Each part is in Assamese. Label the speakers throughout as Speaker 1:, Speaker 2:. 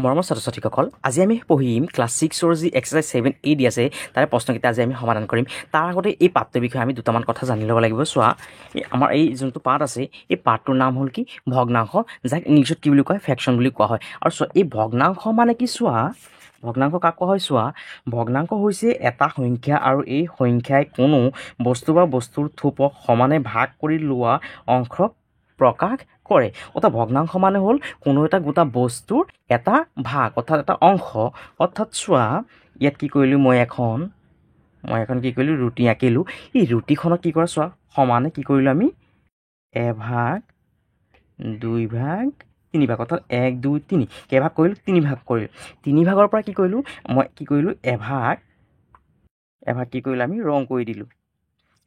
Speaker 1: মৰমৰ ছাত্ৰ-ছাত্ৰীসকল, আজি আমি পঢ়িম ক্লাছ 6ৰ যি এক্সাৰচাইজ 7A দি আছে তাৰে প্ৰশ্নকেইটা আজি আমি সমাধান কৰিম। তাৰ আগতে এই পাঠটোৰ বিষয়ে আমি দুটামান কথা জানি ল'ব লাগিব। চোৱা, আমাৰ এই যোনটো পাঠ আছে এই পাঠটোৰ নাম হ'ল কি ভগ্নাংশ, যাক ইংলিছত কি বুলি কয় ফ্ৰেকশ্যন বুলি কোৱা হয়। আৰু চোৱা, এই ভগ্নাংশ মানে কি চোৱা, ভগ্নাংশ কাক কোৱা হয় চোৱা, ভগ্নাংশ হৈছে এটা সংখ্যা আৰু এই সংখ্যাই কোনো বস্তু বা বস্তুৰ থোপক সমানে ভাগ কৰি লোৱা অংশক প্ৰকাশ কৰে। অৰ্থাৎ ভগ্নাংশ মানে হ'ল কোনো এটা গোটা বস্তুৰ এটা ভাগ, অৰ্থাৎ এটা অংশ। অৰ্থাৎ চোৱা, ইয়াত কি কৰিলোঁ, মই এখন কি কৰিলোঁ, ৰুটি আঁকিলোঁ। এই ৰুটিখনক কি কৰা চোৱা, সমানে কি কৰিলোঁ আমি এভাগ, দুই ভাগ, তিনি ভাগ, অৰ্থাৎ 1 2 3 কেইভাগ কৰিলোঁ, 3 ভাগ কৰিলোঁ। 3 ভাগৰ পৰা কি কৰিলোঁ, মই কি কৰিলোঁ এভাগ কি কৰিলোঁ আমি ৰং কৰি দিলোঁ।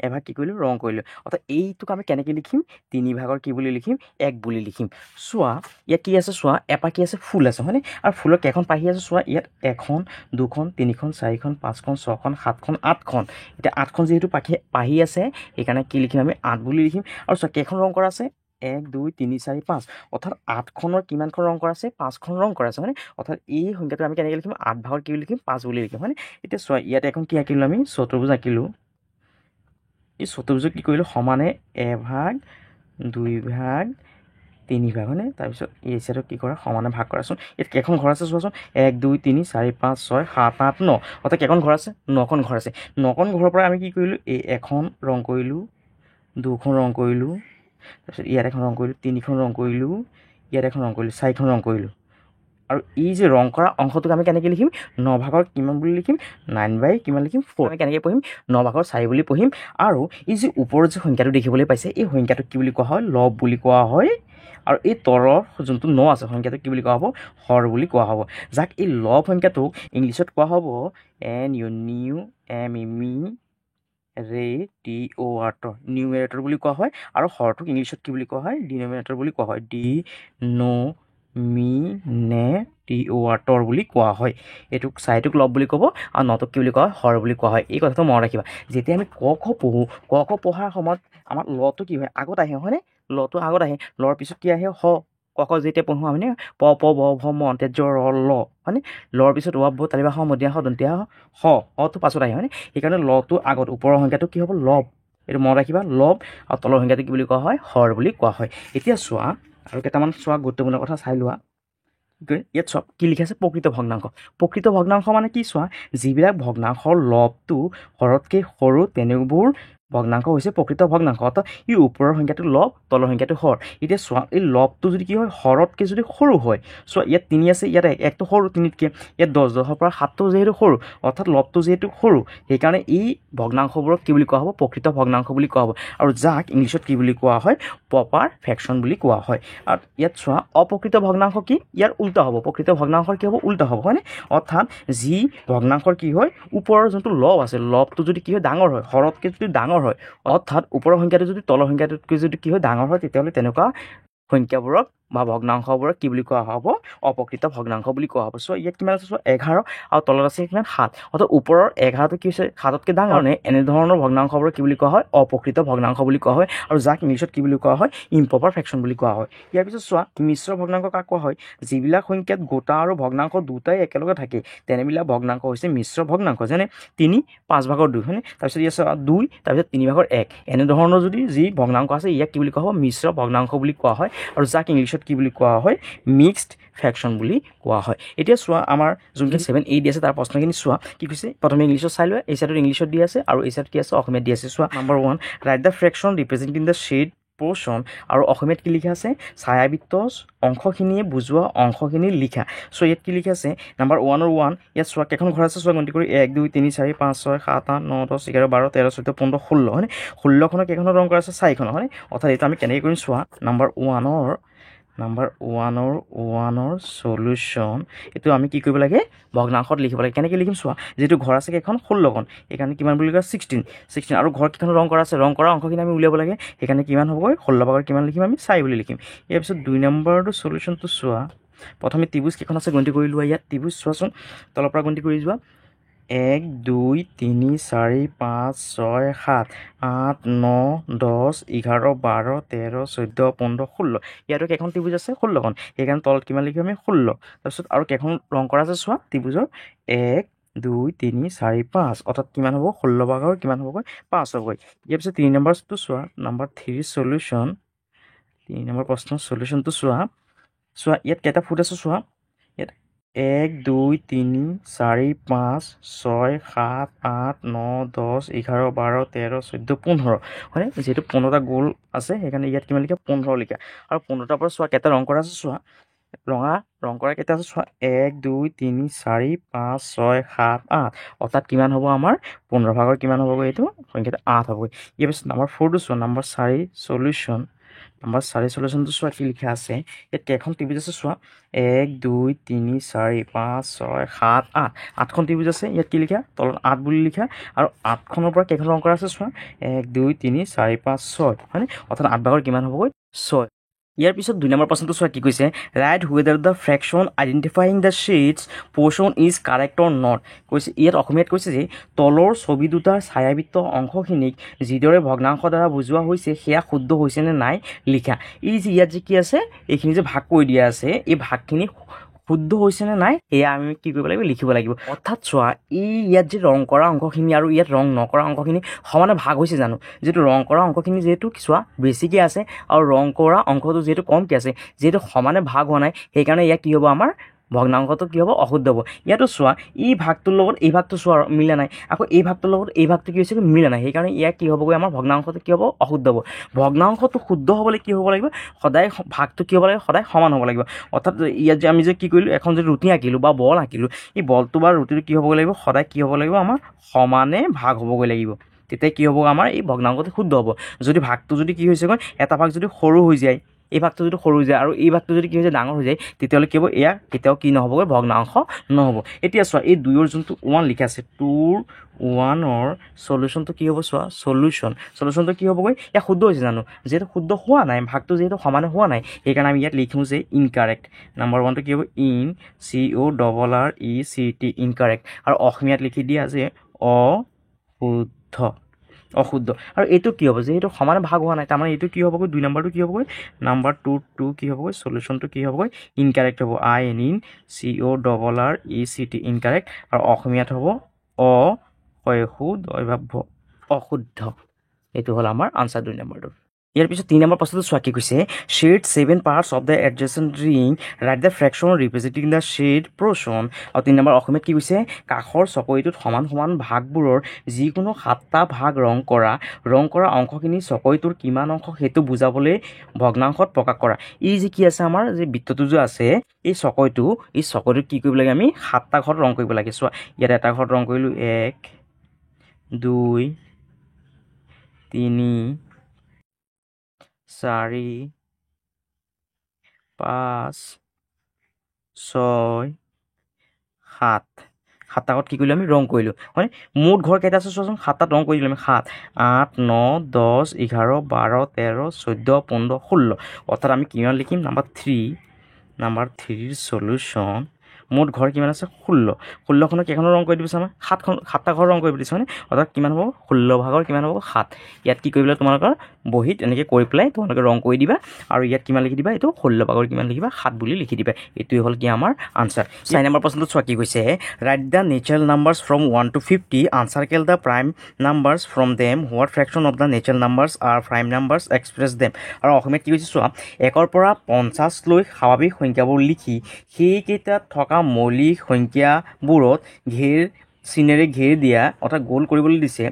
Speaker 1: এভাগ কি কৰিলোঁ ৰং কৰিলোঁ। অৰ্থাৎ এইটোক আমি কেনেকৈ লিখিম, 3 ভাগৰ কি বুলি লিখিম, 1 বুলি লিখিম। চোৱা, ইয়াত কি আছে চোৱা, এপাহ কি আছে ফুল আছে হয়নে, আৰু ফুলৰ কেইখন পাহি আছে চোৱা, ইয়াত 1খন 2খন 3খন 4খন 5খন 6খন 7খন 8খন। এতিয়া 8খন যিহেতু পাহি আছে সেইকাৰণে কি লিখিম আমি 8 বুলি লিখিম। আৰু চোৱা কেইখন ৰং কৰা আছে, 1 2 3 4 5, অৰ্থাৎ 8খনৰ কিমানখন ৰং কৰা আছে, 5খন ৰং কৰা আছে হয়নে। অৰ্থাৎ এই সংখ্যাটো আমি কেনেকৈ লিখিম, 8 ভাগৰ কি বুলি লিখিম, 5 বুলি লিখিম হয়নে। এতিয়া চোৱা, ইয়াত এখন কি আঁকিলোঁ আমি চতুৰ্ভুজ আঁকিলোঁ। এই চতুৰ্ভুজক কি কৰিলোঁ সমানে এভাগ, দুই ভাগ, তিনি ভাগ হয়নে। তাৰপিছত এই চাইডক কি কৰা সমানে ভাগ কৰাচোন। ইয়াত কেইখন ঘৰ আছে চোৱাচোন, 1 2 3 4 5 6 7 8 9, অৰ্থাৎ কেইখন ঘৰ আছে, 9খন ঘৰ আছে। 9খন ঘৰৰ পৰা আমি কি কৰিলোঁ, এই এখন ৰং কৰিলোঁ, 2খন ৰং কৰিলোঁ, তাৰপিছত ইয়াত এখন ৰং কৰিলোঁ, 3খন ৰং কৰিলোঁ, ইয়াত এখন ৰং কৰিলোঁ, 4খন ৰং কৰিলোঁ। আৰু এই যে ৰং কৰা অংশটোক আমি কেনেকৈ লিখিম, 9 ভাগৰ কিমান বুলি লিখিম, 9 কিমান লিখিম 4। আমি কেনেকৈ পঢ়িম, 9 ভাগৰ 4 বুলি পঢ়িম। আৰু এই যে ওপৰত যে সংখ্যাটো দেখিবলৈ পাইছে এই সংখ্যাটোক কি বুলি কোৱা হয়, লব বুলি কোৱা হয়। আৰু এই তলৰ যোনটো 9 আছে সংখ্যাটোক কি বুলি কোৱা হ'ব, হৰ বুলি কোৱা হ'ব। যাক এই লব সংখ্যাটোক ইংলিছত কোৱা হ'ব নিউমেৰেটৰ, নিউমেৰেটৰ বুলি কোৱা হয়। আৰু হৰটোক ইংলিছত কি বুলি কোৱা হয়, ডিনমিনেটৰ বুলি কোৱা হয়, ডিনমিনেটৰ বুলি কোৱা হয়। এইটোক চাৰিটোক লব বুলি ক'ব আৰু নটোক কি বুলি কোৱা হয়, হৰ বুলি কোৱা হয়। এই কথাটো মনত ৰাখিবা। যেতিয়া আমি ক খ পঢ়োঁ, ক খ পঢ়াৰ সময়ত আমাৰ লটো কি হয়, আগত আহে হয়নে, লটো আগত আহে, লৰ পিছত কি আহে হ। ক খ যেতিয়া পঢ়োঁ আমি প প ব ভ ম জ ৰ ল হয়নে, লৰ পিছত ৱ ভ তালিবা হ মধ্যা হ দন্তীয়া হ, হটো পাছত আহে হয়নে। সেইকাৰণে লটো আগত, ওপৰৰ সংখ্যাটো কি হ'ব লব, এইটো মনত ৰাখিবা, লব। আৰু তলৰ সংখ্যাটো কি বুলি কোৱা হয়, হৰ বুলি কোৱা হয়। এতিয়া চোৱা, আৰু কেইটামান চোৱা গুৰুত্বপূৰ্ণ কথা চাই লোৱা। ইয়াত চোৱা কি লিখা আছে, প্ৰকৃত ভগ্নাংশ। প্ৰকৃত ভগ্নাংশ মানে কি চোৱা, যিবিলাক ভগ্নাংশৰ লবটো হৰতকৈ সৰু তেনেবোৰ ভগ্নাংশ হৈছে প্ৰকৃত ভগ্নাংশ। অৰ্থাৎ এই ওপৰৰ সংখ্যাটো লব, তলৰ সংখ্যাটো হৰ। এতিয়া চোৱা, এই লবটো যদি কি হয়, হৰতকৈ যদি সৰু হয়, চোৱা ইয়াত 3 আছে, ইয়াত 1টো সৰু 3তকৈ, ইয়াত 10 10ৰ পৰা 7টো যিহেতু সৰু, অৰ্থাৎ লবটো যিহেতু সৰু, সেইকাৰণে এই ভগ্নাংশবোৰক কি বুলি কোৱা হ'ব, প্ৰকৃত ভগ্নাংশ বুলি কোৱা হ'ব। আৰু যাক ইংলিছত কি বুলি কোৱা হয়, প্ৰপাৰ ফ্ৰেকশ্যন বুলি কোৱা হয়। আৰু ইয়াত চোৱা, অপ্ৰকৃত ভগ্নাংশ কি, ইয়াৰ উল্টা হ'ব, প্ৰকৃত ভগ্নাংশৰ কি হ'ব, উল্টা হ'ব হয়নে। অৰ্থাৎ যি ভগ্নাংশৰ কি হয়, ওপৰৰ যোনটো লব আছে, লবটো যদি কি হয় ডাঙৰ হয়, হৰতকৈ যদি ডাঙৰ হয়, অৰ্থাৎ ওপৰৰ সংখ্যাটো যদি তলৰ সংখ্যাটোতকৈ যদি কি হয় ডাঙৰ হয়, তেতিয়াহ'লে তেনেকুৱা সংখ্যাবোৰক বা ভগ্নাংশবোৰক কি বুলি কোৱা হ'ব, অপ্ৰকৃত ভগ্নাংশ বুলি কোৱা হ'ব। চ' ইয়াত কিমান আছে চোৱা, 11 আৰু তলত আছে কিমান 7, অৰ্থাৎ ওপৰৰ 11টো কি হৈছে 7তকৈ ডাঙৰ নে, এনেধৰণৰ ভগ্নাংশবোৰক কি বুলি কোৱা হয়, অপ্ৰকৃত ভগ্নাংশ বুলি কোৱা হয়। আৰু যাক ইংলিছত কি বুলি কোৱা হয়, ইম্প্ৰপাৰ ফ্ৰেকশ্যন বুলি কোৱা হয়। ইয়াৰ পিছত চোৱা, মিশ্ৰ ভগ্নাংশ কাক কোৱা হয়, যিবিলাক সংখ্যাত গোটা আৰু ভগ্নাংশ দুটাই একেলগে থাকে তেনেবিলাক ভগ্নাংশ হৈছে মিশ্ৰ ভগ্নাংশ। যেনে 3 5 ভাগৰ 2 হয়নে, তাৰপিছত ইয়াত চোৱা 2, তাৰপিছত 3 ভাগৰ 1, এনেধৰণৰ যদি যি ভগ্নাংশ আছে ইয়াক কি বুলি কোৱা হ'ব, মিশ্ৰ ভগ্নাংশ বুলি কোৱা হয়। আৰু যাক ইংলিছত কি বুলি কোৱা হয়, মিক্সড ফ্ৰেকশ্যন বুলি কোৱা হয়। এতিয়া চোৱা, আমাৰ যোনখিনি 7A দি আছে তাৰ প্ৰশ্নখিনি চোৱা কি কৈছে, প্ৰথমে ইংলিছত চাই লোৱা। এই চাইডত ইংলিছত দি আছে আৰু এই চাইডত কি আছে, অসমীয়াত দি আছে। চোৱা, number 1, write the fraction representing the shade portion. আৰু অসমীয়াত কি লিখা আছে, ছায়াবৃত্ত অংশখিনিয়ে বুজোৱা অংশখিনি লিখা। চ' ইয়াত কি লিখা আছে, নম্বৰ 1ৰ 1, ইয়াত চোৱা কেইখন ঘৰ আছে চোৱা, গন্তি কৰি 1 2 3 4 5 6 7 8 9 10 11 12 13 14 15 16 হয়নে। 16খনৰ কেইখনৰ ৰং কৰা আছে, 4খন হয়নে। অৰ্থাৎ এইটো আমি কেনেকৈ কৰিম চোৱা, নম্বৰ 1ৰ চলিউশ্যন, এইটো আমি কি কৰিব লাগে, ভগ্নাংশত লিখিব লাগে। কেনেকৈ লিখিম চোৱা, যিহেতু ঘৰ আছে কেইখন 16খন, সেইকাৰণে কিমান বুলি কয় 16। আৰু ঘৰ কেইখন ৰং কৰা আছে, ৰং কৰা অংশখিনি আমি উলিয়াব লাগে, সেইকাৰণে কিমান হ'বগৈ 16 ভাগৰ কিমান লিখিম আমি 4 বুলি লিখিম। ইয়াৰ পিছত 2 নম্বৰটো চলিউশ্যনটো চোৱা, প্ৰথমে ত্ৰিভুজ কেইখন আছে গন্তি কৰি লোৱা। ইয়াত ত্ৰিভুজ চোৱাচোন, তলৰ পৰা গন্তি কৰি যোৱা, 1 2 3 4 5 6 7 8 9 10 11 12 13 14 15 16 ইয়াতো কেইখন ত্ৰিভুজ আছে 16খন সেইকাৰণে তলত কিমান লিখিম আমি 16 তাৰপিছত আৰু কেইখন ৰং কৰা আছে চোৱা ত্ৰিভুজৰ 1 2 3 4 5 অৰ্থাৎ কিমান হ'ব 16 ভাগৰ কিমান হ'বগৈ 5 হ'বগৈ ইয়াৰ পিছত 3 নম্বৰটো চোৱা নম্বৰ 3 সলিউশ্যন 3 নম্বৰ প্ৰশ্নৰ সলিউশ্যনটো চোৱা ইয়াত কেইটা ফুট আছে চোৱা ইয়াত 1 2 3 4 5 6 7 8 9 10 11 12 13 14 15 হয়নে যিহেতু 15টা গোল আছে সেইকাৰণে ইয়াত কিমান লিখা 15 লিখা আৰু 15টাৰ পৰা চোৱা কেইটা ৰং কৰা আছে চোৱা ৰং কৰা কেইটা আছে চোৱা 1 2 3 4 5 6 7 8 অৰ্থাৎ কিমান হ'ব আমাৰ 15 ভাগৰ কিমান হ'বগৈ এইটো সংখ্যাটো 8 হ'বগৈ ইয়াৰ পিছত নম্বৰ 4টো চোৱা নম্বৰ 4 সলিউশ্যন নম্বৰ 4 সলিউশ্যনটো চোৱা কি লিখা আছে ইয়াত কেইখন ত্ৰিভুজ আছে চোৱা 1 2 3 4 5 6 7 8 8খন ত্ৰিভুজ আছে ইয়াত কি লিখা তলত 8 বুলি লিখা আৰু 8খনৰ পৰা কেইখন ৰং কৰা আছে চোৱা 1 2 3 4 5 6 হয়নে অৰ্থাৎ 8 ভাগৰ কিমান হ'বগৈ 6 ইয়াৰ পিছত 2 নম্বৰ প্ৰশ্নটো চোৱা কি কৈছে write whether the fraction identifying the sheets portion is correct or not কৈছে ইয়াত অসমীয়াত কৈছে যে তলৰ ছবি দুটাৰ ছায়াবৃত্ত অংশখিনিক যিদৰে ভগ্নাংশ দ্বাৰা বুজোৱা হৈছে সেয়া শুদ্ধ হৈছে নে নাই লিখা এই যে ইয়াত যে কি আছে এইখিনি যে ভাগ কৰি দিয়া আছে এই ভাগখিনি শুদ্ধ হৈছে নে নাই এয়া আমি কি কৰিব লাগিব লিখিব লাগিব অৰ্থাৎ চোৱা এই ইয়াত যে ৰং কৰা অংশখিনি আৰু ইয়াত ৰং নকৰা অংশখিনি সমানে ভাগ হৈছে জানো যিহেতু ৰং কৰা অংশখিনি যিহেতু চোৱা বেছিকৈ আছে আৰু ৰং কৰা অংশটো যিহেতু কমকৈ আছে যিহেতু সমানে ভাগ হোৱা নাই সেইকাৰণে ইয়াত কি হ'ব আমাৰ ভগ্নাংশটো কি হ'ব অশুদ্ধ হ'ব ইয়াতো চোৱা এই ভাগটোৰ লগত এই ভাগটো চোৱা মিলা নাই আকৌ এই ভাগটোৰ লগত এই ভাগটো কি হৈছে মিলা নাই সেইকাৰণে ইয়াত কি হ'বগৈ আমাৰ ভগ্নাংশটো কি হ'ব অশুদ্ধ হ'ব ভগ্নাংশটো শুদ্ধ হ'বলৈ কি হ'ব লাগিব সদায় ভাগটো কি হ'ব লাগিব সদায় সমান হ'ব লাগিব অৰ্থাৎ ইয়াত যে আমি যে কি কৰিলোঁ এখন যদি ৰুটি আঁকিলোঁ বা বল আঁকিলোঁ এই বলটো বা ৰুটিটো কি হ'বগৈ লাগিব সদায় কি হ'ব লাগিব আমাৰ সমানে ভাগ হ'বগৈ লাগিব তেতিয়া কি হ'ব আমাৰ এই ভগ্নাংশটো শুদ্ধ হ'ব যদি ভাগটো যদি কি হৈছেগৈ এটা ভাগ যদি সৰু হৈ যায় এই ভাগটো যদি সৰু হৈ যায় আৰু এই ভাগটো যদি কি হৈ যায় ডাঙৰ হৈ যায় তেতিয়াহ'লে কি হ'ব এয়া কেতিয়াও কি নহ'বগৈ ভগ্নাংশ নহ'ব এতিয়া চোৱা এই 2ৰ যোনটো 1 লিখা আছে 2ৰ 1ৰ সলিউশ্যনটো কি হ'ব চোৱা সলিউশ্যনটো কি হ'বগৈ এয়া শুদ্ধ হৈছে জানো যিহেতু শুদ্ধ হোৱা নাই ভাগটো যিহেতু সমানে হোৱা নাই সেইকাৰণে আমি ইয়াত লিখোঁ যে ইনকাৰেক্ট নম্বৰ 1টো কি হ'ব CORRECT ইনকাৰেক্ট আৰু অসমীয়াত লিখি দিয়া যে অশুদ্ধ আৰু এইটো কি হ'ব যিহেতু সমানে ভাগ হোৱা নাই তাৰমানে এইটো কি হ'বগৈ 2 নম্বৰটো কি হ'বগৈ নম্বৰ 2 কি হ'বগৈ সলিউশ্যনটো কি হ'বগৈ ইনকাৰেক্ট হ'ব CORRECT ইনকাৰেক্ট আৰু অসমীয়াত হ'ব অশুদ্ধ এইটো হ'ল আমাৰ আনচাৰ 2 নম্বৰটো ইয়াৰ পিছত 3 নম্বৰ প্ৰশ্নটো চোৱা কি কৈছে shade 7 parts of the adjacent ring write the fraction representing the shade portion আৰু 3 নম্বৰ অসমীয়াত কি কৈছে কাষৰ চকৰিটোত সমান সমান ভাগবোৰৰ যিকোনো 7টা ভাগ ৰং কৰা অংশখিনি চকৰিটোৰ কিমান অংশ সেইটো বুজাবলৈ ভগ্নাংশত প্ৰকাশ কৰা এই যে কি আছে আমাৰ যে বৃত্তটো যে আছে এই চকৰিটোত কি কৰিব লাগে আমি 7টা ঘৰত ৰং কৰিব লাগে চোৱা ইয়াত এটা ঘৰত ৰং কৰিলোঁ 1 2 3 4 5 6 7 7টা ঘৰত কি কৰিলোঁ আমি ৰং কৰিলোঁ হয়নে মুঠ ঘৰ কেইটা আছে চোৱাচোন 7টাত ৰং কৰি দিলোঁ আমি 7 8 9 10 11 12 13 14 15 16 অৰ্থাৎ আমি কিমান লিখিম নম্বৰ 3ৰ সলিউশ্যন মুঠ ঘৰ কিমান আছে 16খনত কেইখনৰ ৰং কৰি দিছে আমাৰ 7টা ঘৰ ৰং কৰিব দিছে হয়নে অৰ্থাৎ কিমান হ'ব 16 ভাগৰ কিমান হ'ব 7 ইয়াত কি কৰিবলৈ তোমালোকৰ বহীত এনেকৈ কৰি পেলাই তোমালোকে ৰং কৰি দিবা আৰু ইয়াত কিমান লিখি দিবা এইটো 16 ভাগৰ কিমান লিখিবা 7 বুলি লিখি দিবা এইটোৱে হ'ল কি আমাৰ আনচাৰ 4 নম্বৰ প্ৰশ্নটো চোৱা কি কৈছে write the natural numbers from 1 to 50 encircle the prime numbers from them what fraction of the natural numbers are prime numbers express them আৰু অসমীয়াত কি কৈছে চোৱা 1ৰ পৰা 50 লৈ স্বাভাৱিক সংখ্যাবোৰ লিখি সেইকেইটাত থকা মৌলিক সংখ্যাবোৰত চিনেৰে ঘেৰ দিয়া অৰ্থাৎ গোল কৰিবলৈ দিছে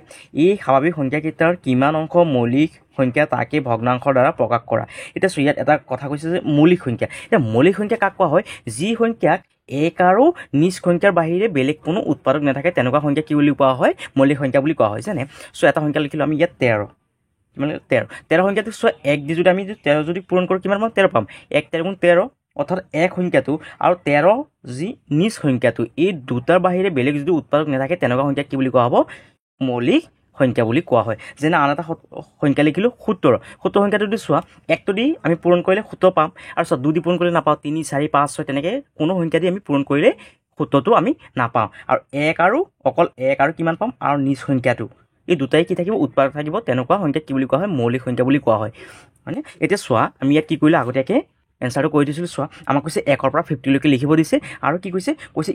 Speaker 1: এই স্বাভাৱিক সংখ্যাকেইটাৰ কিমান অংশ মৌলিক সংখ্যা তাকে ভগ্নাংশৰ দ্বাৰা প্ৰকাশ কৰা এতিয়া ইয়াত এটা কথা কৈছে যে মৌলিক সংখ্যা এতিয়া মৌলিক সংখ্যা কাক কোৱা হয় যি সংখ্যাক 1 আৰু নিজ সংখ্যাৰ বাহিৰে বেলেগ কোনো উৎপাদক নাথাকে তেনেকুৱা সংখ্যা কি বুলি কোৱা হয় মৌলিক সংখ্যা বুলি কোৱা হয় যেনে এটা সংখ্যা লিখিলোঁ আমি ইয়াত 13 মানে 13 সংখ্যাটো 1 দি যদি আমি 13 যদি পূৰণ কৰোঁ কিমান পাম 13 পাম 1 13 13 অৰ্থাৎ 1 সংখ্যাটো আৰু 13 যি নিজ সংখ্যাটো এই দুটাৰ বাহিৰে বেলেগ যদি উৎপাদক নাথাকে তেনেকুৱা সংখ্যা কি বুলি কোৱা হ'ব মৌলিক সংখ্যা বুলি কোৱা হয় যেনে আন এটা সংখ্যা লিখিলোঁ 17 সংখ্যাটো যদি চোৱা 1টো দি আমি পূৰণ কৰিলে 17 পাম আৰু 2 দি পূৰণ কৰিলে নাপাওঁ 3 4 5 6 তেনেকৈ কোনো সংখ্যা দি আমি পূৰণ কৰিলে সূত্ৰটো আমি নাপাওঁ আৰু অকল এক আৰু কিমান পাম আৰু নিজ সংখ্যাটো এই দুটাই কি থাকিব উৎপাদক থাকিব তেনেকুৱা সংখ্যা কি বুলি কোৱা হয় মৌলিক সংখ্যা বুলি কোৱা হয় হয়নে এতিয়া চোৱা আমি ইয়াত কি কৰিলোঁ আগতীয়াকৈ এনচাৰটো কৰি দিছিলোঁ চোৱা আমাক কৈছে 1 পৰা 50 লৈকে লিখিব দিছে আৰু কি কৈছে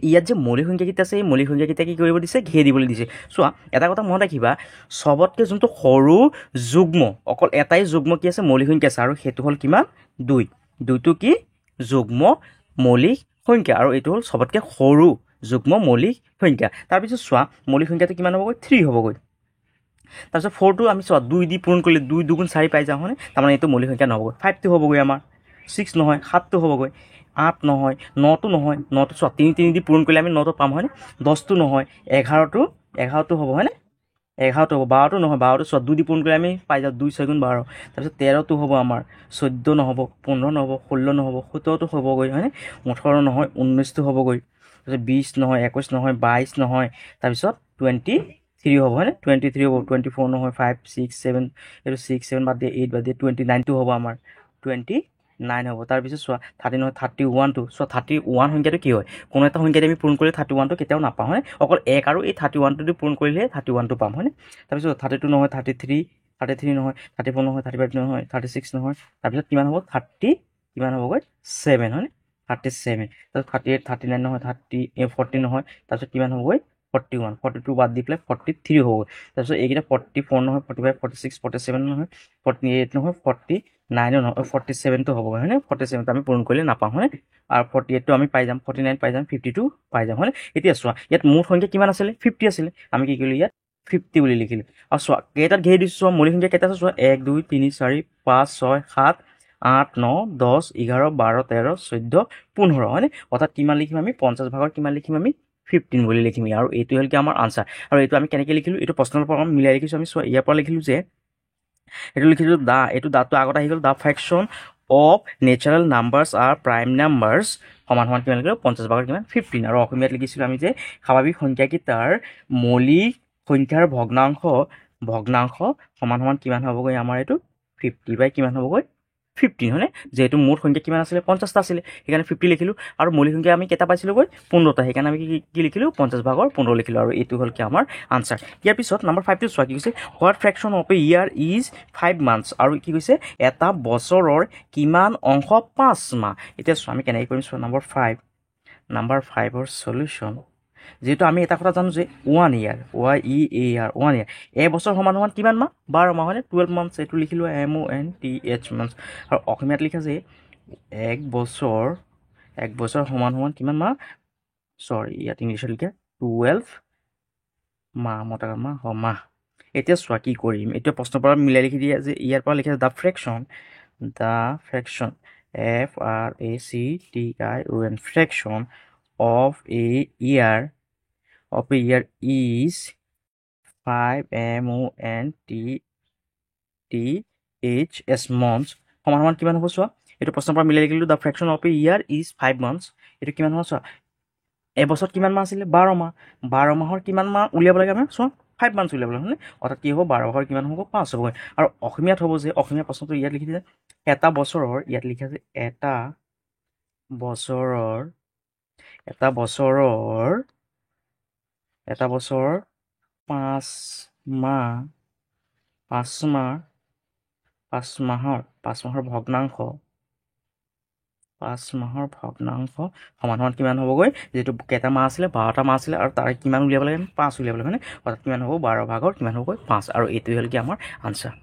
Speaker 1: ইয়াত যে মৌলিক সংখ্যাকেইটা আছে এই মৌলিক সংখ্যাকেইটা কি কৰিব দিছে ঘেৰ দিবলৈ দিছে চোৱা এটা কথা মনত ৰাখিবা চবতকৈ যোনটো সৰু যুগ্ম অকল এটাই যুগ্ম কি আছে মৌলিক সংখ্যা আছে আৰু সেইটো হ'ল কিমান 2টো কি যুগ্ম মৌলিক সংখ্যা আৰু এইটো হ'ল চবতকৈ সৰু যুগ্ম মৌলিক সংখ্যা তাৰপিছত চোৱা মৌলিক সংখ্যাটো কিমান হ'বগৈ 3 হ'বগৈ তাৰপিছত 4টো আমি চোৱা 2 দি পূৰণ কৰিলে 2 2 গুণ 4 পাই যাওঁ হয়নে তাৰমানে এইটো মৌলিক সংখ্যা নহ'বগৈ 5টো হ'বগৈ আমাৰ 6 নহয় 7টো হ'বগৈ 8 নহয় 9টো নহয় 9টো চোৱা 3 দি পূৰণ কৰিলে আমি 9টো পাম হয়নে 10টো নহয় 11টো হ'ব হয়নে 11টো হ'ব 12টো নহয় 12টো চোৱা 2 দি পূৰণ কৰিলে আমি পাই যাওঁ 2 6 গুণ 12 তাৰপিছত 13টো হ'ব আমাৰ 14 নহ'ব 15 নহ'ব 16 নহ'ব 17টো হ'বগৈ হয়নে 18 নহয় 19টো হ'বগৈ তাৰপিছত 20 নহয় 21 নহয় 22 নহয় তাৰপিছত 23 হ'ব হয়নে 23 হ'ব 24 নহয় 5 6 7 এইটো 6 7 বাদ দিয়ে 8 বাদ দিয়ে 29টো হ'ব আমাৰ 29 হ'ব তাৰপিছত চোৱা 30 নহয় 31টো চোৱা 31 সংখ্যাটো কি হয় কোনো এটা সংখ্যাতে আমি পূৰণ কৰিলে 31টো কেতিয়াও নাপাওঁ হয়নে অকল 1 আৰু এই 31টো দি পূৰণ কৰিলেহে 31টো পাম হয়নে তাৰপিছত 32 নহয় 33 নহয় 34 নহয় 35 নহয় 36 নহয় তাৰপিছত কিমান হ'ব 30 কিমান হ'বগৈ 7 হয়নে 37 তাৰপিছত 38 39 নহয় 40 নহয় তাৰপিছত কিমান হ'বগৈ 41 42 বাদ দি পেলাই 43 হ'বগৈ তাৰপিছত এইকেইটা 44 নহয় 45 46 47 নহয় 48 নহয় 49 নহয় 47টো হ'বগৈ হয়নে 47টো আমি পূৰণ কৰিলে নাপাওঁ হয়নে আৰু 48টো আমি পাই যাম 49 পাই যাম 52 পাই যাম হয়নে এতিয়া চোৱা ইয়াত মুঠ সংখ্যা কিমান আছিলে 50 আছিলে আমি কি কৰিলোঁ ইয়াত 50 বুলি লিখিলোঁ আৰু চোৱা কেইটাত ঘেৰি দিছোঁ চোৱা মৌলিক সংখ্যা কেইটা আছে চোৱা 1 2 3 4 5 6 7 8 9 10 11 12 13 14 15 হয়নে অৰ্থাৎ কিমান লিখিম আমি 50 ভাগৰ কিমান লিখিম আমি 15 বুলি লিখিম আৰু এইটো হ'ল কি আমাৰ আনচাৰ আৰু এইটো আমি কেনেকৈ লিখিলোঁ এইটো প্ৰশ্নৰ পৰা মিলাই লিখিছোঁ আমি চোৱা ইয়াৰ পৰা লিখিলোঁ যে এইটো লিখিলোঁ এইটো দাটো আগত আহি গ'ল the fraction of natural numbers are prime numbers সমান কিমান লিখিলোঁ 50 ভাগৰ কিমান 15 আৰু অসমীয়াত লিখিছিলোঁ আমি যে স্বাভাৱিক সংখ্যাকেইটাৰ মৌলিক সংখ্যাৰ ভগ্নাংশ সমান কিমান হ'বগৈ আমাৰ এইটো 50 বাই কিমান হ'বগৈ 15 হয়নে যিহেতু মুঠ সংখ্যা কিমান আছিলে 50টা আছিলে সেইকাৰণে 50 লিখিলোঁ আৰু মৌলিক সংখ্যা আমি কেইটা পাইছিলোঁগৈ 15টা সেইকাৰণে আমি কি লিখিলোঁ 50 ভাগৰ 15 লিখিলোঁ আৰু এইটো হ'ল কি আমাৰ আনচাৰ ইয়াৰ পিছত নম্বৰ 5টো চোৱা কি কৈছে what fraction of a year is 5 months আৰু কি কৈছে এটা বছৰৰ কিমান অংশ 5 মাহ এতিয়া চোৱা আমি কেনেকৈ কৰিম চোৱা নম্বৰ 5ৰ সলিউশ্যন যেহেতু আমি এটা কথা জানো যে 1 ইয়াৰ YEAR 1 ইয়াৰ এবছৰ সমান কিমান মাহ 12 মাহ হয়নে 12 মান্থছ এইটো লিখিলোঁ MONTH মান্থছ আৰু অসমীয়াত লিখা যে এক বছৰ সমান কিমান মাহ চৰি ইয়াত ইংলিছত লিখা 12 মাহ মাহ এতিয়া চোৱা কি কৰিম এতিয়া প্ৰশ্নৰ পৰা মিলাই লিখি দিয়া যে ইয়াৰ পৰা লিখা the fraction FRACTION fraction of a year is 5 MONTHS months সমান কিমান হ'ব চোৱা এইটো প্ৰশ্নৰ পৰা মিলাই লিখিলোঁ the fraction of a year is 5 months এইটো কিমান হ'ব চোৱা এবছৰত কিমান মাহ আছিলে 12 মাহ 12 মাহৰ কিমান মাহ উলিয়াব লাগে আমি চোৱা 5 months উলিয়াব লাগে হয়নে অৰ্থাৎ কি হ'ব 12 ভাগৰ কিমান হ'ব 5 হ'বগৈ আৰু অসমীয়াত হ'ব যে অসমীয়া প্ৰশ্নটো ইয়াত লিখি দিয়ে এটা বছৰৰ ইয়াত লিখা যে এটা বছৰৰ 5 মাহৰ ভগ্নাংশ সমান কিমান হ'বগৈ যিহেতু কেইটা মাহ আছিলে 12টা মাহ আছিলে আৰু তাৰে কিমান উলিয়াব লাগে 5 উলিয়াব লাগে হয়নে অৰ্থাৎ কিমান হ'ব 12 ভাগৰ কিমান হ'বগৈ 5 আৰু এইটোৱে হ'ল কি আমাৰ আনচাৰ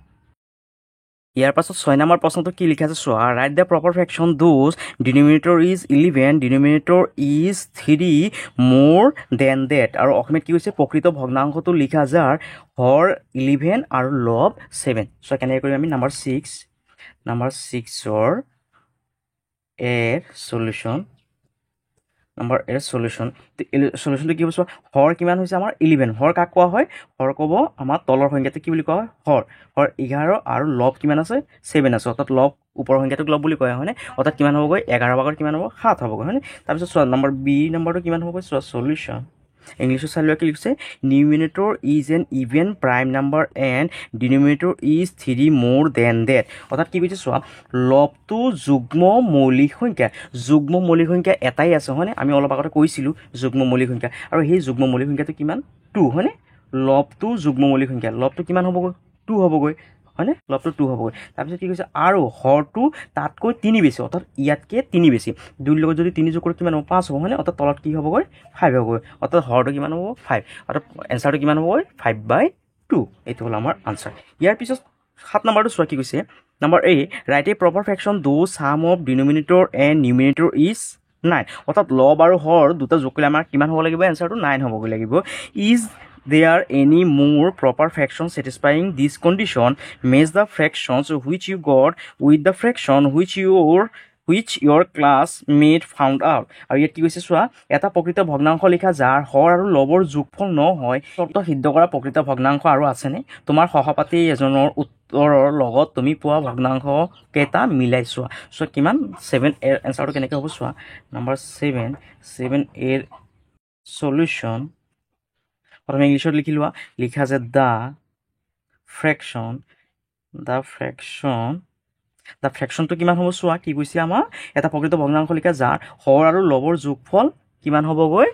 Speaker 1: ইয়াৰ পাছত 6 নম্বৰ প্ৰশ্নটো কি লিখা আছে চোৱা right the proper fraction those denominator is 11 denominator is 3 more then date আৰু অসমীয়াত কি হৈছে প্ৰকৃত ভগ্নাংশটো লিখা যাৰ হৰ 11 আৰু লব 7 চ' কেনেকৈ কৰিম আমি নম্বৰ 6ৰ এৰ সলিউশ্যনটো কি হ'ব চোৱা হৰ কিমান হৈছে আমাৰ 11 হৰ কাক কোৱা হয় হৰ ক'ব আমাৰ তলৰ সংখ্যাটো কি বুলি কোৱা হয় হৰ 11 আৰু লব কিমান আছে 7 আছে অৰ্থাৎ লব ওপৰৰ সংখ্যাটোক লব বুলি কোৱা হয়নে অৰ্থাৎ কিমান হ'বগৈ 11 ভাগৰ কিমান হ'ব 7 হ'বগৈ হয়নে তাৰপিছত চোৱা নম্বৰ বি নম্বৰটো কিমান হ'বগৈ চোৱা সলিউশ্যন ইংলিছত চাই লোৱা কি লিখিছে numerator is an even prime number and denominator is 3 more then date অৰ্থাৎ কি কৈছে চোৱা লবটো যুগ্ম মৌলিক সংখ্যা এটাই আছে হয়নে আমি অলপ আগতে কৈছিলোঁ যুগ্ম মৌলিক সংখ্যা আৰু সেই যুগ্ম মৌলিক সংখ্যাটো কিমান 2 হয়নে লবটো যুগ্ম মৌলিক সংখ্যা লবটো কিমান হ'বগৈ 2 হ'বগৈ হয়নে লবটো 2 হ'বগৈ তাৰপিছত কি কৈছে আৰু হৰটো তাতকৈ 3 বেছি অৰ্থাৎ ইয়াতকৈ 3 বেছি 2 লগত যদি 3 যোগ কৰি কিমান হ'ব 5 হ'ব হয়নে অৰ্থাৎ তলত কি হ'বগৈ 5 হ'বগৈ অৰ্থাৎ হৰটো কিমান হ'ব 5 অৰ্থাৎ এনচাৰটো কিমান হ'বগৈ 5/2 এইটো হ'ল আমাৰ আনচাৰ ইয়াৰ পিছত 7 নম্বৰটো চোৱা কি কৈছে number A right a proper fraction দো চাম অফ ডিনমিনেটৰ এণ্ড নিউমিনেটৰ ইজ 9 অৰ্থাৎ লব আৰু হৰ দুটা যোগ কৰিলে আমাৰ কিমান হ'ব লাগিব এনচাৰটো 9 হ'বগৈ লাগিব is there any more proper fraction satisfying this condition match the fractions which you got with the fraction which your classmate found out আৰু ইয়াত কি কৈছে চোৱা এটা প্ৰকৃত ভগ্নাংশ লিখা যাৰ হৰ আৰু লবৰ যোগফল নহয় শব্দ সিদ্ধ কৰা প্ৰকৃত ভগ্নাংশ আৰু আছেনে তোমাৰ সহপাঠী এজনৰ উত্তৰৰ লগত তুমি পোৱা ভগ্নাংশ কেইটা মিলাই চোৱা চ' কিমান 7 এৰ এনচাৰটো কেনেকৈ হ'ব চোৱা নম্বৰ 7 এৰ সলিউশ্যন প্ৰথমে ইংলিছত লিখি লোৱা লিখা আছে দ্য ফ্ৰেকশ্যনটো কিমান হ'ব চোৱা কি কৈছে আমাৰ এটা প্ৰকৃত ভগ্নাংশ লিখা যাৰ হৰ আৰু লবৰ যোগফল কিমান হ'বগৈ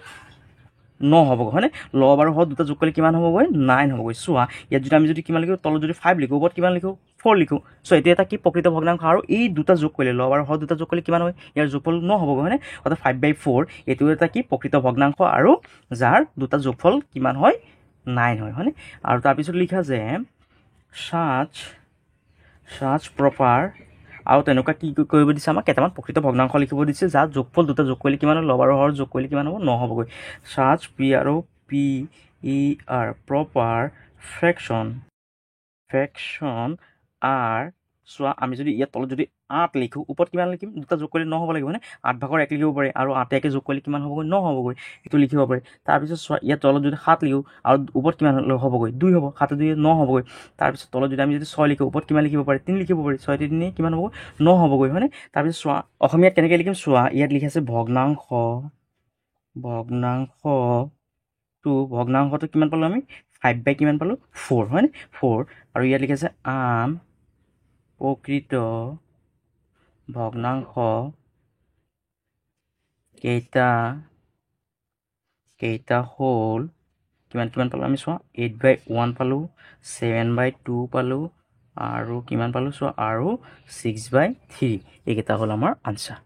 Speaker 1: 9 হ'বগৈ হয়নে লব আৰু হৰ দুটা যোগ কৰিলে কিমান হ'বগৈ 9 হ'বগৈ চোৱা ইয়াত যদি আমি যদি কিমান লিখোঁ তলত যদি 5 লিখোঁ ওপৰত কিমান লিখোঁ 4 লিখোঁ চ' এইটো এটা কি প্ৰকৃত ভগ্নাংশ আৰু এই দুটা যোগ কৰিলে লব আৰু হৰ দুটা যোগ কৰিলে কিমান হয় ইয়াৰ যোগফল 9 হ'বগৈ হয়নে অৰ্থাৎ 5/4 এইটো এটা কি প্ৰকৃত ভগ্নাংশ আৰু যাৰ দুটা যোগফল কিমান হয় 9 হয় হয়নে আৰু তাৰপিছত লিখা যে such proper আৰু তেনেকুৱা কি কৰিব দিছে আমাক কেইটামান প্ৰকৃত ভগ্নাংশ লিখিব দিছে যাৰ যোগফল দুটা যোগ কৰিলে কিমান হ'ব লব আৰু হৰ যোগ কৰিলে কিমান হ'ব 9 হ'বগৈ such proper fraction are চোৱা আমি যদি ইয়াত তলত যদি 8 লিখোঁ ওপৰত কিমান লিখিম দুটা যোগ কৰিলে 9 হ'ব লাগিব হয়নে 8/1 লিখিব পাৰে আৰু 8 যোগ কৰিলে কিমান হ'বগৈ 9 হ'বগৈ এইটো লিখিব পাৰে তাৰপিছত চোৱা ইয়াত তলত যদি 7 লিখোঁ আৰু ওপৰত কিমান হ'বগৈ 2 হ'ব 7 2 9 হ'বগৈ তাৰপিছত তলত যদি আমি যদি 6 লিখোঁ ওপৰত কিমান লিখিব পাৰে 3 লিখিব পাৰে 6 3 কিমান হ'ব 9 হ'বগৈ হয়নে তাৰপিছত চোৱা অসমীয়াত কেনেকৈ লিখিম চোৱা ইয়াত লিখি আছে ভগ্নাংশটো কিমান পালোঁ আমি 5/4 কিমান পালোঁ 4 হয়নে 4 আৰু ইয়াত লিখি আছে আন প্ৰকৃত ভগ্নাংশ কেইটা হ'ল কিমান পালোঁ আমি চোৱা 8/1 পালোঁ 7/2 পালোঁ আৰু কিমান পালোঁ চোৱা আৰু 6/3 এইকেইটা হ'ল আমাৰ আনচাৰ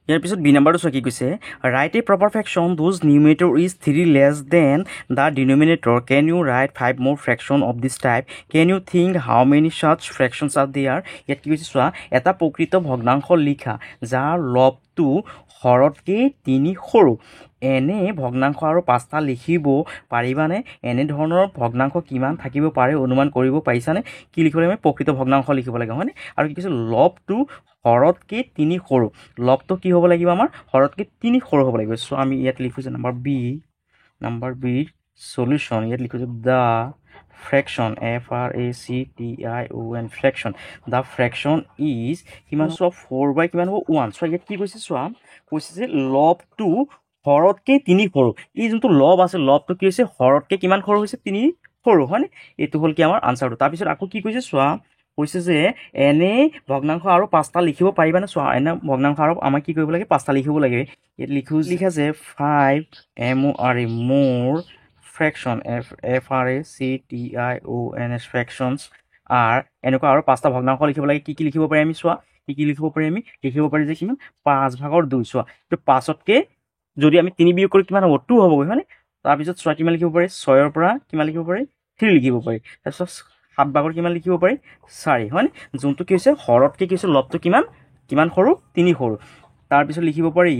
Speaker 1: ইয়াৰ পিছত বি নাম্বাৰটো চোৱা কি কৈছে write a proper fraction those numerator is 3 less than the denominator can you write 5 more fraction of this type can you think how many such fractions are there ইয়াত কি কৈছে চোৱা এটা প্ৰকৃত ভগ্নাংশ লিখা যাৰ লবটো হৰতকৈ 3 সৰু এনে ভগ্নাংশ আৰু 5টা লিখিব পাৰিবানে এনেধৰণৰ ভগ্নাংশ কিমান থাকিব পাৰে অনুমান কৰিব পাৰিছানে কি লিখিব লাগে আমি প্ৰকৃত ভগ্নাংশ লিখিব লাগে হয়নে আৰু কি কৈছে লবটো হৰতকৈ 3 সৰু লবটো কি হ'ব লাগিব আমাৰ হৰতকৈ 3 সৰু হ'ব লাগিব চ' আমি ইয়াত লিখিছোঁ নম্বৰ বি সলিউশ্যন ইয়াত লিখিছোঁ the fraction FRACTION fraction the fraction is কিমান চোৱা 4 কিমান হ'ব 1 চ' ইয়াত কি কৈছে চোৱা কৈছে যে লবটো হৰতকৈ 3 সৰু এই যোনটো লব আছে লবটো কি হৈছে হৰতকৈ কিমান সৰু হৈছে 3 সৰু হয়নে এইটো হ'ল কি আমাৰ আনচাৰটো তাৰপিছত আকৌ কি কৈছে চোৱা কৈছে যে এনে ভগ্নাংশ আৰু 5টা লিখিব পাৰিবানে চোৱা এনে ভগ্নাংশ আৰু আমাক কি কৰিব লাগে 5টা লিখিব লাগে ইয়াত লিখা যে 5 more ফ্ৰেকশ্যন FRACTIONS ফ্ৰেকশ্যনছ আৰ এনেকুৱা আৰু 5টা ভগ্নাংশ লিখিব লাগে কি লিখিব পাৰি আমি চোৱা কি লিখিব পাৰি আমি লিখিব পাৰি যে কিমান 5/2 চোৱা এইটো 5তকৈ যদি আমি 3 বিয়োগ কৰি কিমান হ'ব 2 হ'বগৈ হয়নে তাৰপিছত চোৱা কিমান লিখিব পাৰি 6ৰ পৰা কিমান লিখিব পাৰি 3 লিখিব পাৰি তাৰপিছত 7/2 কিমান লিখিব পাৰি 4 হয়নে যোনটো কি হৈছে হৰতকৈ কি হৈছে লবটো কিমান সৰু 3 সৰু তাৰপিছত লিখিব পাৰি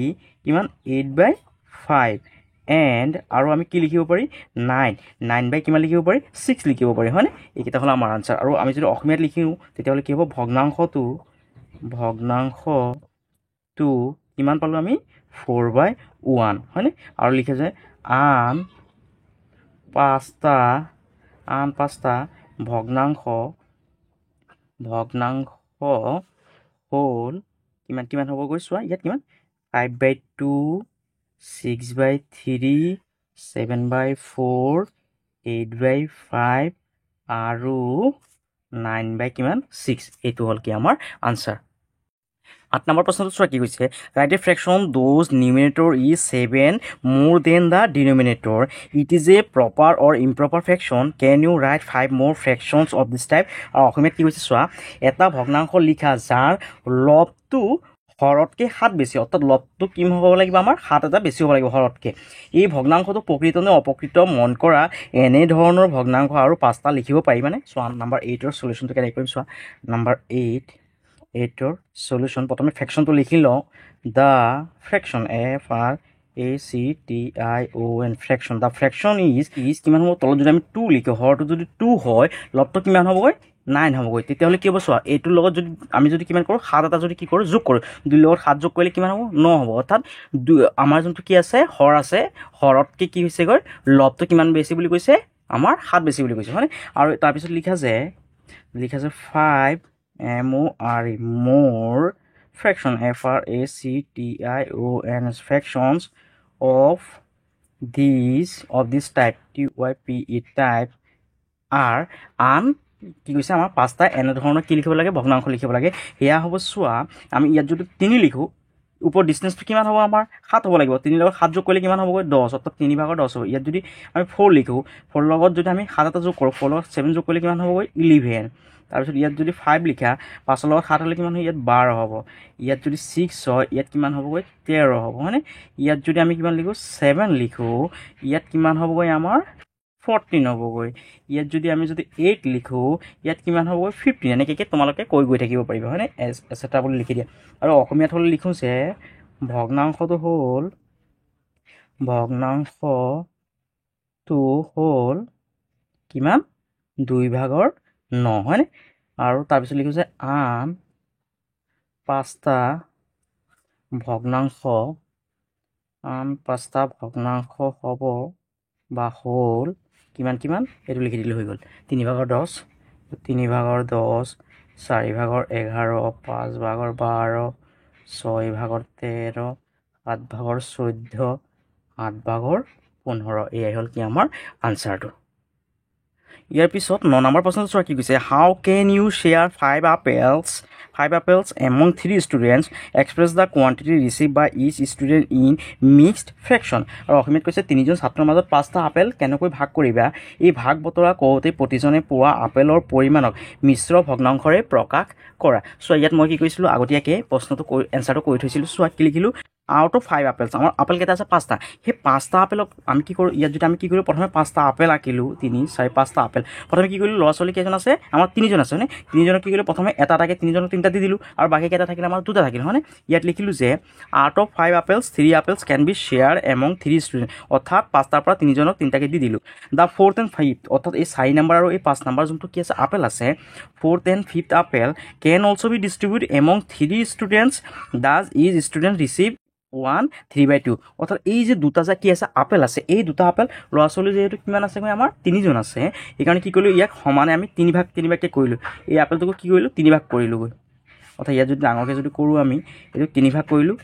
Speaker 1: কিমান 8/5 এণ্ড আৰু আমি কি লিখিব পাৰি 9 কিমান লিখিব পাৰি 6 লিখিব পাৰি হয়নে এইকেইটা হ'ল আমাৰ আনচাৰ আৰু আমি যদি অসমীয়াত লিখোঁ তেতিয়াহ'লে কি হ'ব ভগ্নাংশটো কিমান পালোঁ আমি 4/1 হয়নে আৰু লিখে যে আন 5টা ভগ্নাংশ হ'ল কিমান হ'বগৈ চোৱা ইয়াত কিমান 5/2 6/3 7/4 8/5 আৰু 9/6 এইটো হ'ল কি আমাৰ আনচাৰ 8 নম্বৰ প্ৰশ্নটো চোৱা কি কৈছে write a fraction those numerator is 7 more than the denominator it is a proper or improper fraction can you write 5 more ফ্ৰেকশ্যনছ of this type আৰু অসমীয়াত কি কৈছে চোৱা এটা ভগ্নাংশ লিখা যাৰ লবটো হৰতকৈ 7 বেছি অৰ্থাৎ লবটো কি হ'ব লাগিব আমাৰ 7 এটা বেছি হ'ব লাগিব হৰতকৈ এই ভগ্নাংশটো প্ৰকৃত নে অপ্ৰকৃত মন কৰা এনেধৰণৰ ভগ্নাংশ আৰু 5টা লিখিব পাৰি মানে চোৱা নম্বৰ 8ৰ সলিউশ্যনটো কেনেকৈ কৰিম চোৱা নম্বৰ 8ৰ সলিউশ্যন প্ৰথমে ফ্ৰেকশ্যনটো লিখি লওঁ the fraction FRACTION fraction the fraction is কিমান হ'ব তলত যদি আমি 2 লিখোঁ হৰটো যদি 2 হয় লবটো কিমান হ'বগৈ 9 হ'বগৈ তেতিয়াহ'লে কি হ'ব চোৱা এইটোৰ লগত যদি আমি যদি কিমান কৰোঁ 7 এটা যদি কি কৰোঁ যোগ কৰোঁ 2 লগত 7 যোগ কৰিলে কিমান হ'ব 9 হ'ব অৰ্থাৎ আমাৰ যোনটো কি আছে হৰ আছে হৰতকৈ কি হৈছেগৈ লবটো কিমান বেছি বুলি কৈছে আমাৰ 7 বেছি বুলি কৈছে হয়নে আৰু তাৰপিছত লিখা যে 5 MORE more fraction FRACTION fractions of this type TYPE type are কি কৈছে আমাৰ 5টা এনেধৰণৰ কি লিখিব লাগে ভগ্নাংশ লিখিব লাগে সেয়া হ'ব চোৱা আমি ইয়াত যদি 3 লিখোঁ ওপৰ ডিষ্টেঞ্চটো কিমান হ'ব আমাৰ 7 হ'ব লাগিব 3 লগত 7 যোগ কৰিলে কিমান হ'বগৈ 10 অৰ্থাৎ 3/10 হ'ব ইয়াত যদি আমি 4 লিখোঁ 4 লগত যদি আমি 7 এটা যোগ কৰোঁ 4 লগত 7 যোগ কৰিলে কিমান হ'বগৈ 11 তাৰপিছত ইয়াত যদি 5 লিখা 5ৰ লগত 7 হ'লে কিমান হয় ইয়াত 12 হ'ব ইয়াত যদি 6 হয় ইয়াত কিমান হ'বগৈ 13 হ'ব হয়নে ইয়াত যদি আমি কিমান লিখোঁ 7 লিখোঁ ইয়াত কিমান হ'বগৈ আমাৰ 14 হ'বগৈ ইয়াত যদি আমি যদি 8 লিখোঁ ইয়াত কিমান হ'বগৈ 15 এনেকৈ তোমালোকে কৈ গৈ থাকিব পাৰিবা হয়নে এছেট্ৰা বুলি লিখি দিয়া আৰু অসমীয়াত হ'লে লিখোঁ যে ভগ্নাংশটো হ'ল কিমান 2/9 হয়নে আৰু তাৰপিছত লিখোঁ যে আন 5টা ভগ্নাংশ হ'ব বা হ'ল কিমান এইটো লিখি দিলে হৈ গ'ল 3/10 3/10 4/11 5/12 6/13 7/14 8/15 এয়াই হ'ল কি আমাৰ আনচাৰটো ইয়াৰ পিছত 9 নম্বৰ প্ৰশ্নটো চোৱা কি কৈছে how can you share 5 apples among 3 students express the quantity received by each student in mixed fraction আৰু অসমীয়াত কৈছে 3জন ছাত্ৰৰ মাজত 5টা আপেল কেনেকৈ ভাগ কৰিবা এই ভাগ বতৰা কৰোঁতে প্ৰতিজনে পোৱা আপেলৰ পৰিমাণক মিশ্ৰ ভগ্নাংশৰে প্ৰকাশ কৰা চোৱা ইয়াত মই কি কৰিছিলোঁ আগতীয়াকৈ প্ৰশ্নটো এনচাৰটো কৰি থৈছিলোঁ চোৱা কি লিখিলোঁ আউট অফ 5 apples আমাৰ আপেল কেইটা আছে 5টা সেই 5টা আপেলক আমি কি কৰোঁ ইয়াত যদি আমি কি কৰোঁ প্ৰথমে 5টা আপেল আঁকিলোঁ 3 4 5টা আপেল প্ৰথমে কি কৰিলোঁ ল'ৰা ছোৱালী কেইজন আছে আমাৰ 3জন আছে হয়নে 3জনক কি কৰিলোঁ প্ৰথমে এটা এটাকৈ 3জনক 3টা দি দিলোঁ আৰু বাকী কেইটা থাকিলে আমাৰ 2টা থাকিল হয়নে ইয়াত লিখিলোঁ যে out of 5 apples 3 apples can be share among 3 student অৰ্থাৎ 5টাৰ পৰা 3জনক 3টাকৈ দি দিলোঁ দ্য 4th and 5th অৰ্থাৎ এই 4 নম্বৰ আৰু এই 5 নম্বৰ যোনটো কি আছে আপেল আছে 4th and 5th apple can also' be distribute among 3 students does is student receive 1 3/2 অৰ্থাৎ এই যে দুটা যে কি আছে আপেল আছে এই দুটা আপেল ল'ৰা ছোৱালী যিহেতু কিমান আছে আমাৰ 3জন আছে সেইকাৰণে কি কৰিলোঁ ইয়াক সমানে আমি 3ভাগকৈ কৰিলোঁ এই আপেলটোকো কি কৰিলোঁ 3ভাগ কৰিলোঁগৈ অৰ্থাৎ ইয়াত যদি ডাঙৰকৈ যদি কৰোঁ আমি এইটো 3ভাগ কৰিলোঁ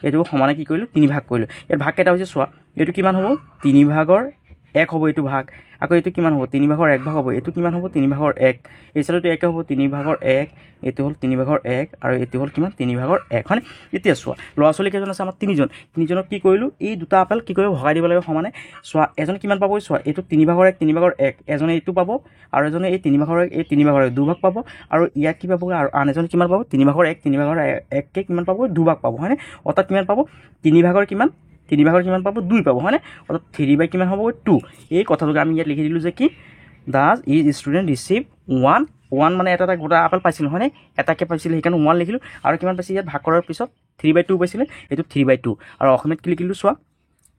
Speaker 1: এইটো সমানে কি কৰিলোঁ 3ভাগ কৰিলোঁ ইয়াত ভাগ কেইটা হৈছে চোৱা এইটো কিমান হ'ব 3/1 হ'ব এইটো ভাগ আকৌ এইটো কিমান হ'ব 3/1 ভাগ হ'ব এইটো কিমান হ'ব 3/1 এই চাইডটো একে হ'ব 3/1 এইটো হ'ল 3/1 আৰু এইটো হ'ল কিমান 3/1 হয়নে এতিয়া চোৱা ল'ৰা ছোৱালী কেইজন আছে আমাৰ 3জনক কি কৰিলোঁ এই দুটা আপেল কি কৰিব ভগাই দিব লাগিব সমানে চোৱা এজন কিমান পাব চোৱা এইটো 3/1 এজনে এইটো পাব আৰু এজনে এই 3/1 দুভাগ পাব আৰু ইয়াক কি পাব আৰু আন এজন কিমান পাব 3/1কে কিমান পাব দুভাগ পাব হয়নে অৰ্থাৎ কিমান পাব 3/1 কিমান পাব 2 পাব হয়নে অৰ্থাৎ 3/2 কিমান হ'ব 2 এই কথাটোকে আমি ইয়াত লিখি দিলোঁ যে কি ডাজ ইজ ষ্টুডেণ্ট ৰিচিভ 1 মানে এটা গোটা আপেল পাইছিলোঁ হয়নে এটাকৈ পাইছিলে সেইকাৰণে 1 লিখিলোঁ আৰু কিমান পাইছে ইয়াত ভাগ কৰাৰ পিছত 3/2 পাইছিলে এইটো 3/2 আৰু অসমীয়াত কি লিখিলোঁ চোৱা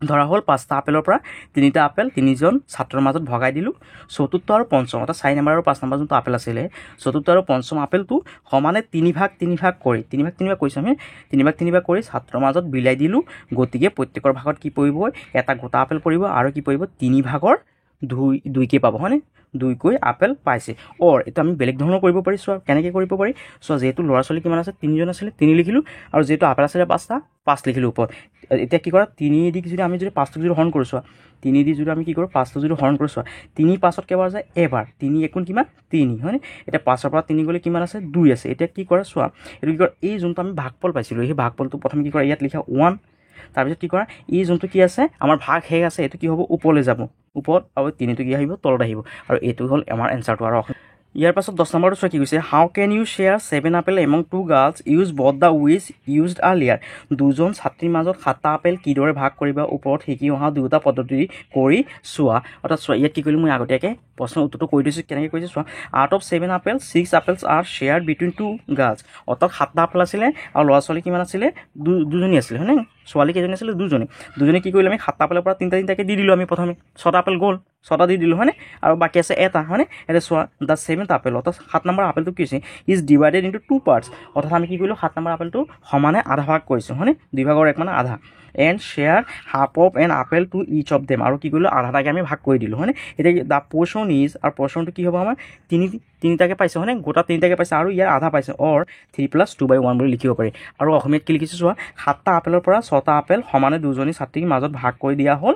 Speaker 1: ধৰা হ'ল 5টা আপেলৰ পৰা 3টা আপেল 3জন ছাত্ৰৰ মাজত ভগাই দিলোঁ চতুৰ্থ আৰু পঞ্চম অৰ্থাৎ 4 নম্বৰ আৰু 5 নম্বৰ যোনটো আপেল আছিলে চতুৰ্থ আৰু পঞ্চম আপেলটো সমানে 3ভাগ কৰি 3ভাগ কৰিছোঁ আমি 3ভাগ কৰি ছাত্ৰৰ মাজত বিলাই দিলোঁ গতিকে প্ৰত্যেকৰ ভাগত কি পৰিব এটা গোটা আপেল পৰিব আৰু কি পৰিব 3ভাগৰ দুইকৈ পাব হয়নে দুইকৈ আপেল পাইছে অৰ এইটো আমি বেলেগ ধৰণৰ কৰিব পাৰি চোৱা কেনেকৈ কৰিব পাৰি চোৱা যিহেতু ল'ৰা ছোৱালী কিমান আছে 3জন আছিলে 3 লিখিলোঁ আৰু যিহেতু আপেল আছিলে 5টা 5 লিখিলোঁ ওপৰত এতিয়া কি কৰা 3 দি যদি আমি যদি 5টোক যদি হৰণ কৰোঁ চোৱা 3 দি যদি আমি কি কৰোঁ 5টো যদি হৰণ কৰোঁ চোৱা 3 5ত কেইবাৰ যায় এবাৰ 3 একোণ কিমান 3 হয়নে এতিয়া 5ৰ পৰা 3 গ'লে কিমান আছে 2 আছে এতিয়া কি কৰা চোৱা এইটো কি কৰা এই যোনটো আমি ভাগফল পাইছিলোঁ সেই ভাগফলটো প্ৰথমে কি কৰা ইয়াত লিখা 1 তাৰপিছত কি কৰা এই যোনটো কি আছে আমাৰ ভাগ শেষ আছে এইটো কি হ'ব ওপৰলৈ যাব ওপৰত আৰু 3টো কি আহিব তলত আহিব আৰু এইটো হ'ল আমাৰ এনচাৰটো আৰু ইয়াৰ পাছত 10 নম্বৰটো চোৱা কি কৈছে how can you share 7 apple among 2 girls use both the which used earlier দুজন ছাত্ৰীৰ মাজত 7টা আপেল কিদৰে ভাগ কৰিবা ওপৰত শিকি অহা দুয়োটা পদ্ধতি কৰি চোৱা অৰ্থাৎ চোৱা ইয়াত কি কৰিলোঁ মই আগতীয়াকৈ প্ৰশ্নৰ উত্তৰটো কৈ দিছোঁ কেনেকৈ কৰিছোঁ চোৱা out of 7 apple 6 apples are share between 2 girls অৰ্থাৎ 7টা আপেল আছিলে আৰু ল'ৰা ছোৱালী কিমান আছিলে দুজনী আছিলে হয়নে ছোৱালী কেইজনী আছিলে দুজনী কি কৰিলোঁ আমি 7টা আপেলৰ পৰা 3টাকৈ দি দিলোঁ আমি প্ৰথমে 6টা আপেল গ'ল 6টা দি দিলোঁ হয়নে আৰু বাকী আছে এটা হয়নে এতিয়া চোৱা দ্য 7th আপেল অৰ্থাৎ 7 নম্বৰ আপেলটো কি হৈছে ইজ ডিভাইডেড ইনটু 2 পাৰ্টছ অৰ্থাৎ আমি কি কৰিলোঁ 7 নম্বৰ আপেলটো সমানে আধা ভাগ কৰিছোঁ হয়নে 2 ভাগৰ 1 মানে আধা and share half of N apple two is of them আৰু কি কৰিলোঁ আধাটাকৈ আমি ভাগ কৰি দিলোঁ হয়নে এতিয়া দ্য পৰ্চন ইজ আৰু পৰ্চনটো কি হ'ব আমাৰ তিনিটাকৈ পাইছে হয়নে গোটা 3টাকৈ পাইছে আৰু ইয়াৰ আধা পাইছে অৰ 3 + 2/1 বুলি লিখিব পাৰি আৰু অসমীয়াত কি লিখিছোঁ চোৱা 7টা আপেলৰ পৰা 6টা আপেল সমানে দুজনী ছাত্ৰীৰ মাজত ভাগ কৰি দিয়া হ'ল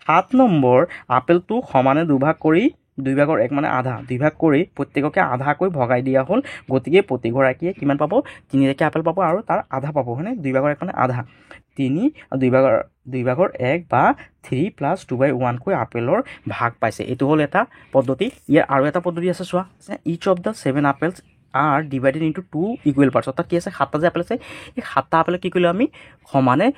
Speaker 1: 7 নম্বৰ আপেলটো সমানে দুভাগ কৰি 2 ভাগৰ 1 মানে আধা 2 ভাগ কৰি প্ৰত্যেককে আধাকৈ ভগাই দিয়া হ'ল গতিকে প্ৰতিগৰাকীয়ে কিমান পাব 3টাকৈ আপেল পাব আৰু তাৰ আধা পাব হয়নে 2 ভাগৰ 1 মানে আধা 3 2 ভাগৰ 1 বা 3 + 2/1 কৈ আপেলৰ ভাগ পাইছে এইটো হ'ল এটা পদ্ধতি ইয়াৰ আৰু এটা পদ্ধতি আছে চোৱা each of the 7 apples are divided into 2 equal parts অৰ্থাৎ কি আছে 7টা যে আপেল আছে এই 7টা আপেল কি কৰিলোঁ আমি সমানে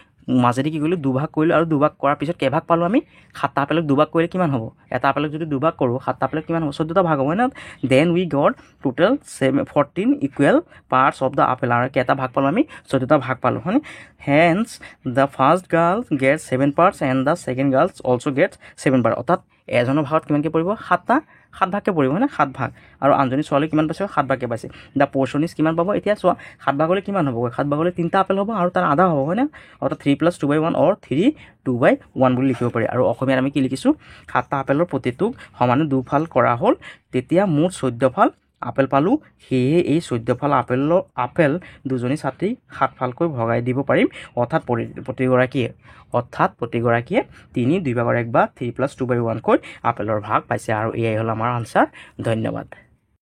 Speaker 1: মাজেদি কি কৰিলোঁ দুভাগ কৰিলোঁ আৰু দুভাগ কৰাৰ পিছত কেইভাগ পালোঁ আমি 7টা আপেলক দুভাগ কৰিলে কিমান হ'ব এটা আপেলক যদি দুভাগ কৰোঁ 7টা আপেলক কিমান হ'ব 14টা ভাগ হ'ব না then we got total 14 equal parts of the apple আৰু কেইটা ভাগ পালোঁ আমি 14টা ভাগ পালোঁ হয়নে hence the first girl gets 7 parts and the second girls also' gets 7 part অৰ্থাৎ এজনৰ ভাগত কিমানকৈ পৰিব 7 ভাগকৈ পৰিব হয়নে 7 ভাগ আৰু আনজনী ছোৱালী কিমান পাইছে 7 ভাগকৈ পাইছে দ্য পৰ্চন ইজ কিমান পাব এতিয়া চোৱা 7 ভাগলৈ কিমান হ'ব 7 ভাগলৈ 3টা আপেল হ'ব আৰু তাৰ আধা হ'ব হয়নে অৰ্থাৎ 3 + 2/1 অৰ 3 2/1 বুলি লিখিব পাৰি আৰু অসমীয়াত আমি কি লিখিছোঁ 7টা আপেলৰ প্ৰতিটোক সমানে দুফাল কৰা হ'ল তেতিয়া মুঠ 14 ফাল আপেল পালোঁ সেয়ে এই 14 ফাল আপেল দুজনী ছাত্ৰী 7 ফালকৈ ভগাই দিব পাৰিম অৰ্থাৎ প্ৰতিগৰাকীয়ে 3 2 ভাগৰ 1 বা 3 + 2/1 কৈ আপেলৰ ভাগ পাইছে আৰু এয়াই হ'ল আমাৰ আনচাৰ ধন্যবাদ।